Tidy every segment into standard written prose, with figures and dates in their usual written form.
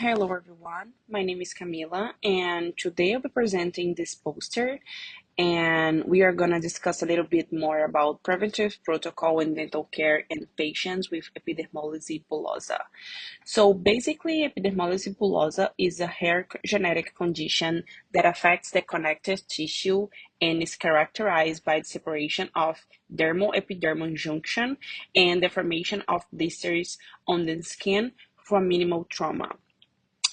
Hello everyone, my name is Camila and today I'll be presenting this poster and we are going to discuss a little bit more about preventive protocol in dental care in patients with epidermolysis bullosa. So basically, epidermolysis bullosa is a hair genetic condition that affects the connective tissue and is characterized by the separation of dermal-epidermal junction and the formation of blisters on the skin from minimal trauma.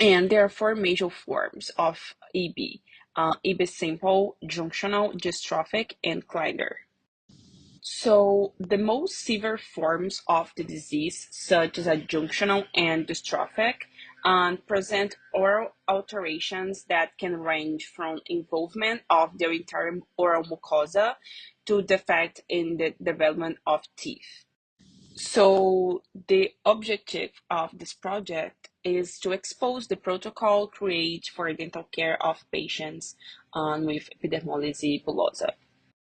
And there are four major forms of EB: EB simple, junctional, dystrophic, and Kleiner. So the most severe forms of the disease, such as a junctional and dystrophic, present oral alterations that can range from involvement of the entire oral mucosa to defect in the development of teeth. So the objective of this project is to expose the protocol created for dental care of patients with epidermolysis bullosa.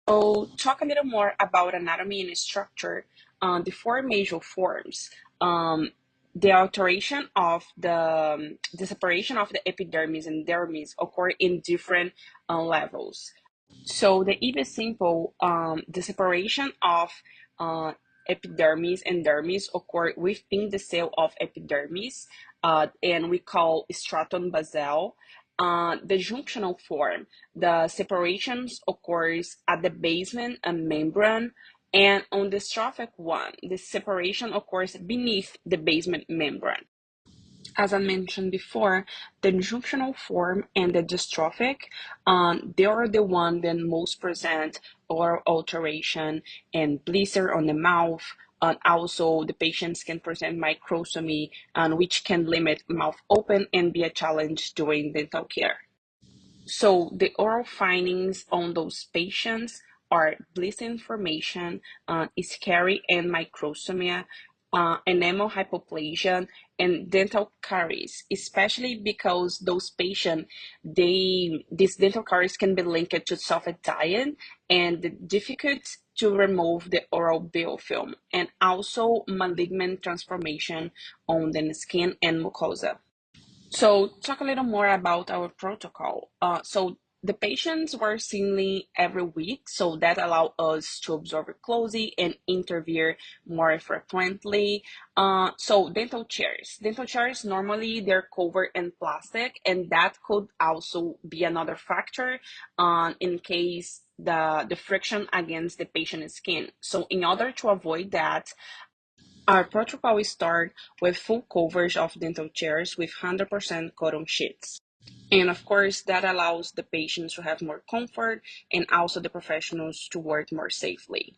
So talk a little more about anatomy and structure. The four major forms. The alteration of the separation of the epidermis and dermis occur in different levels. So the EB simple, the separation of uh, epidermis and dermis occur within the cell of epidermis, and we call stratum basal. The junctional form, the separations occurs at the basement and membrane, and on the dystrophic one, the separation occurs beneath the basement membrane. As I mentioned before, the junctional form and the dystrophic, they are the one that most present oral alteration and blister on the mouth. And also, the patients can present microstomy, which can limit mouth open and be a challenge during dental care. So the oral findings on those patients are blister formation, scary and microsomia, enamel hypoplasia, and dental caries, especially because those patients, these dental caries can be linked to soft diet and the difficult to remove the oral biofilm, and also malignant transformation on the skin and mucosa. So, talk a little more about our protocol. So, the patients were seen every week, so that allowed us to observe closely and intervene more frequently. So, dental chairs. Dental chairs normally they're covered in plastic, and that could also be another factor in case the friction against the patient's skin. So, in order to avoid that, our protocol starts with full coverage of dental chairs with 100% cotton sheets. And of course, that allows the patients to have more comfort and also the professionals to work more safely.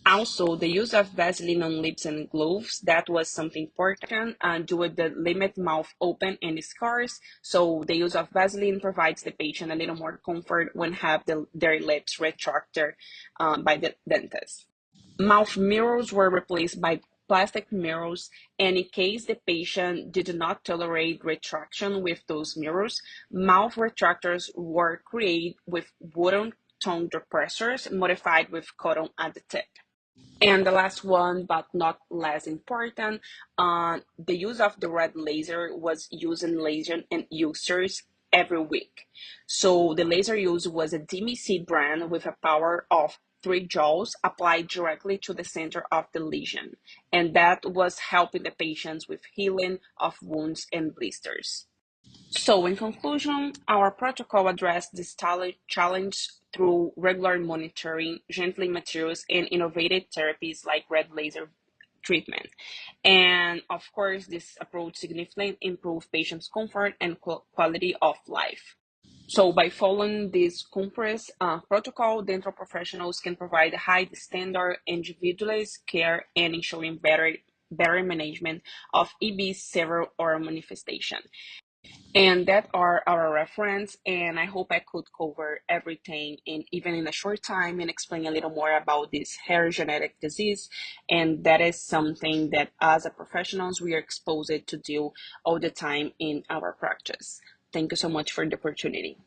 Also, the use of Vaseline on lips and gloves, that was something important due to the limit mouth open and scars. So the use of Vaseline provides the patient a little more comfort when have their lips retracted by the dentist. Mouth mirrors were replaced by plastic mirrors, and in case the patient did not tolerate retraction with those mirrors, mouth retractors were created with wooden tongue depressors modified with cotton at the tip. And the last one, but not less important, the use of the red laser was used in lesion and ulcers every week. So the laser used was a DMC brand with a power of 3 joules applied directly to the center of the lesion. And that was helping the patients with healing of wounds and blisters. So, in conclusion, our protocol addressed this challenge through regular monitoring, gently materials, and innovative therapies like red laser treatment. And of course, this approach significantly improved patients' comfort and quality of life. So, by following this compressed protocol, dental professionals can provide high standard individualized care and ensuring better management of EB's several oral manifestation. And that are our reference, and I hope I could cover everything in even in a short time and explain a little more about this hair genetic disease. And that is something that as a professionals we are exposed to deal all the time in our practice. Thank you so much for the opportunity.